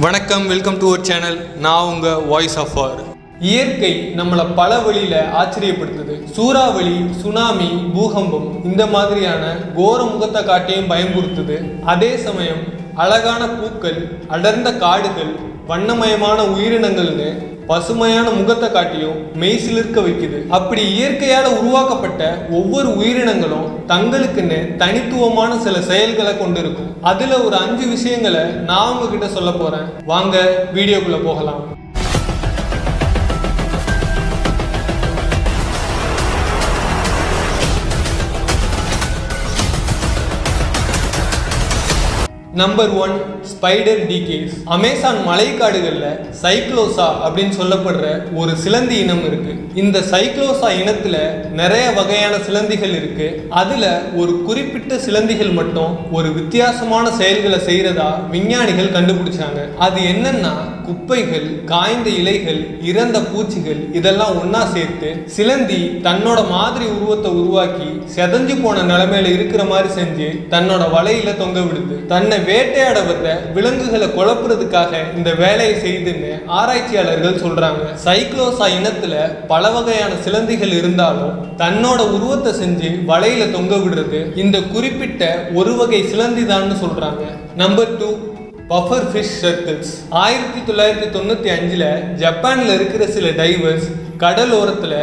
வணக்கம், welcome to our channel. நான் உங்கள் வாய்ஸ் ஆஃப் ஆர். இயற்கை நம்மளை பல வழியில் ஆச்சரியப்படுத்துது. சூறாவளி, சுனாமி, பூகம்பம் இந்த மாதிரியான கோர முகத்தை காட்டியும் பயன்படுத்துது. அதே சமயம் அழகான பூக்கள், அடர்ந்த காடுகள், வண்ணமயமான உயிரினங்கள்னு பசுமையான முகத்தை காட்டியும் மெய்சிலிருக்க வைக்குது. அப்படி இயற்கையால் உருவாக்கப்பட்ட ஒவ்வொரு உயிரினங்களும் தங்களுக்குன்னு தனித்துவமான சில செயல்களை கொண்டிருக்கும். அதுல ஒரு 5 விஷயங்களை நான் உங்ககிட்ட சொல்ல போறேன். வாங்க வீடியோக்குள்ள போகலாம். Number 1, spider decoys. அமேசான் மலைக்காடுகளில் சைக்ளோசா அப்படின்னு சொல்லப்படுற ஒரு சிலந்தி இனம் இருக்கு. இந்த சைக்ளோசா இனத்துல நிறைய வகையான சிலந்திகள் இருக்கு. அதுல ஒரு குறிப்பிட்ட சிலந்திகள் மட்டும் ஒரு வித்தியாசமான செயல்களை செய்யறதா விஞ்ஞானிகள் கண்டுபிடிச்சாங்க. அது என்னன்னா, குப்பைகள், காய்ந்த இலைகள், இறந்த பூச்சிகள் இதெல்லாம் ஒன்னா சேர்த்து சிலந்தி தன்னோட மாதிரி உருவத்தை உருவாக்கி செதஞ்சு போன நிலைமையில இருக்கிற மாதிரி செஞ்சு தன்னோட வலையில தொங்க விடுது. தன்னை வேட்டையாட வர்ற விலங்குகளை குழப்புறதுக்காக இந்த வேலையை செய்துன்னு ஆராய்ச்சியாளர்கள் சொல்றாங்க. சைக்ளோசா இனத்துல பல வகையான சிலந்திகள் இருந்தாலும் தன்னோட உருவத்தை செஞ்சு வலையில தொங்க விடுறது இந்த குறிப்பிட்ட ஒரு வகை சிலந்தி தான் சொல்றாங்க. Number 2, puffer fish circles. 1995ல் ஜப்பான்ல இருக்கிற சில டைவர்ஸ் கடலோரத்துல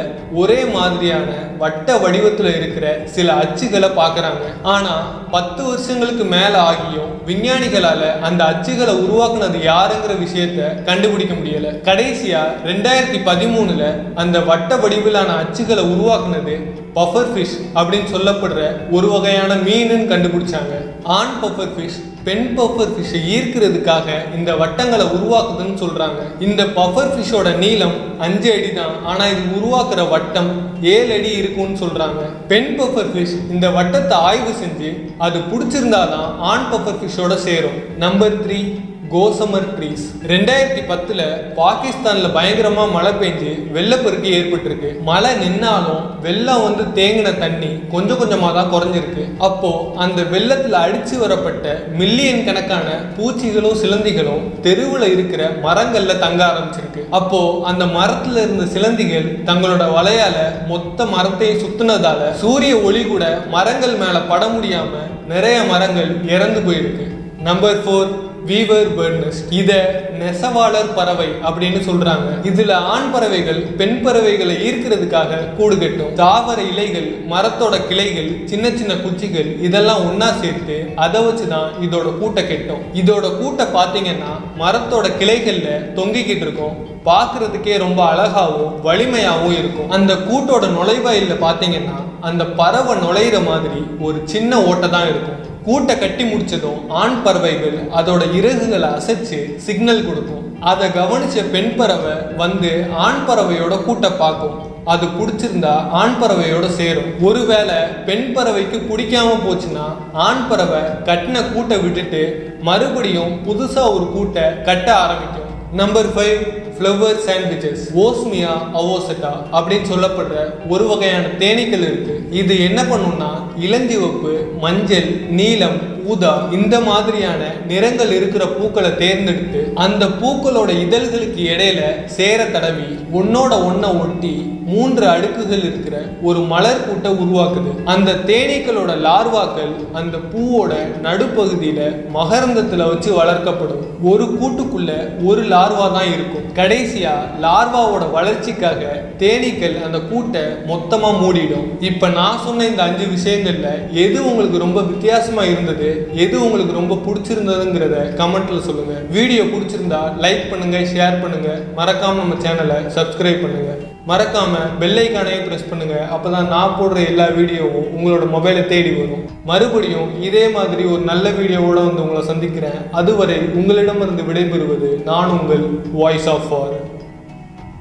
ஒரே மாதிரியான வட்ட வடிவத்துல இருக்கிற சில அச்சுகளை பார்க்கறாங்க. ஆனா 10 வருஷங்களுக்கு மேல ஆகியும் விஞ்ஞானிகளால அந்த அச்சுகளை உருவாக்குனது யாருங்கிற விஷயத்த கண்டுபிடிக்க முடியல. கடைசியா 2013ல் அந்த வட்ட வடிவிலான அச்சுகளை உருவாக்குனது பஃபர் ஃபிஷ் அப்படின்னு சொல்லப்படுற ஒரு வகையான மீனுன்னு கண்டுபிடிச்சாங்க. ஆண் பஃபர் ஃபிஷ் பெண் பஃபர் ஃபிஷ்ஷை ஈர்க்கிறதுக்காக இந்த வட்டங்களை உருவாக்குதுன்னு சொல்றாங்க. இந்த பஃபர் ஃபிஷ்ஷோட நீளம் 5 அடி தான். ஆனா இது உருவாக்குற வட்டம் 7 அடி இருக்கும்னு சொல்றாங்க. பெண் பஃபர் ஃபிஷ் இந்த வட்டத்தை ஆய்வு செஞ்சு அது பிடிச்சிருந்தாதான் ஆண் பஃபர் ஃபிஷ்ஷோட சேரும். Number 3, கோசமர் trees. 2010ல் பாகிஸ்தான்ல பயங்கரமா மழை பெஞ்சு வெள்ளப்பெருக்கு ஏற்பட்டிருக்கு. மழை நின்னாலும் வெள்ளம் வந்து தேங்கின தண்ணி கொஞ்சம் கொஞ்சமா தான் குறைஞ்சிருக்கு. அப்போ அந்த வெள்ளத்துல அடிச்சு வரப்பட்ட மில்லியன் கணக்கான பூச்சிகளும் சிலந்திகளும் தெருவுல இருக்கிற மரங்கள்ல தங்க ஆரம்பிச்சிருக்கு. அப்போ அந்த மரத்துல இருந்த சிலந்திகள் தங்களோட வலையால மொத்த மரத்தையும் சுத்தினதால சூரிய ஒளி கூட மரங்கள் மேல பட முடியாம நிறைய மரங்கள் இறந்து போயிருக்கு. Number 4, weaver bird nest. இத நெசவாளர் பறவை அப்படின்னு சொல்றாங்க. இதுல ஆண் பறவைகள் பெண் பறவைகளை ஈர்க்கிறதுக்காக கூடு கட்டும். தாவர இலைகள், மரத்தோட கிளைகள், சின்ன சின்ன குச்சிகள் இதெல்லாம் ஒன்னா சேர்த்து அதை வச்சுதான் இதோட கூட்டை கட்டும். இதோட கூட்டை பாத்தீங்கன்னா மரத்தோட கிளைகள்ல தொங்கிக்கிட்டு இருக்கும். பார்க்கறதுக்கே ரொம்ப அழகாவும் வலிமையாகவும் இருக்கும். அந்த கூட்டோட நுழைவாயில பாத்தீங்கன்னா அந்த பறவை நுழையிற மாதிரி ஒரு சின்ன ஓட்டை தான் இருக்கும். கூட்டை கட்டி முடிச்சதும் ஆண் பறவைகள் அதோட இறகுகளை அசைச்சு சிக்னல் கொடுக்கும். அதை கவனிச்ச பெண் பறவை வந்து ஆண் பறவையோட கூட்டை பார்க்கும். அது பிடிச்சிருந்தா ஆண் பறவையோட சேரும். ஒருவேளை பெண் பறவைக்கு பிடிக்காம போச்சுன்னா ஆண் பறவை கட்டின கூட்டை விட்டுட்டு மறுபடியும் புதுசா ஒரு கூட்டை கட்ட ஆரம்பிக்கும். Number 5, flower sandwiches. Osmia avosetta அப்படின்னு சொல்லப்படுற ஒரு வகையான தேனீக்கள் இருக்கு. இது என்ன பண்ணும்னா இளஞ்சிவப்பு, மஞ்சள், நீலம், ஊதா இந்த மாதிரியான நிறங்கள் இருக்கிற பூக்களை தேர்ந்தெடுத்து அந்த பூக்களோட இதழ்களுக்கு இடையில சேர தடவி ஒன்னோட ஒன்ன ஒட்டி 3 அடுக்குகள் இருக்கிற ஒரு மலர் கூட்டை உருவாக்குது. அந்த தேனீக்களோட லார்வாக்கள் அந்த பூவோட நடுப்பகுதியில மகரந்தத்துல வச்சு வளர்க்கப்படும். ஒரு கூட்டுக்குள்ள ஒரு லார்வா தான் இருக்கும். கடைசியா லார்வாவோட வளர்ச்சிக்காக தேனீக்கள் அந்த கூட்டை மொத்தமா மூடிடும். இப்ப நான் சொன்ன இந்த 5 விஷயங்கள்ல எது உங்களுக்கு ரொம்ப வித்தியாசமா இருந்தது, எது உங்களுக்கு ரொம்ப பிடிச்சிருந்ததுங்கிறத கமெண்ட்ல சொல்லுங்க. வீடியோ பிடிச்சிருந்தா லைக் பண்ணுங்க, ஷேர் பண்ணுங்க, மறக்காம நம்ம சேனலை சப்ஸ்கிரைப் பண்ணுங்க. மறக்காம பெல் ஐகானையும் பிரஸ் பண்ணுங்க. அப்பதான் நான் போடுற எல்லா வீடியோவும் உங்களோட மொபைலை தேடி வரும். மறுபடியும் இதே மாதிரி ஒரு நல்ல வீடியோவோட வந்து உங்களை சந்திக்கிறேன். அதுவரை உங்களிடமிருந்து விடைபெறுவது நான் உங்கள் வாய்ஸ் ஆஃப் ஆர்.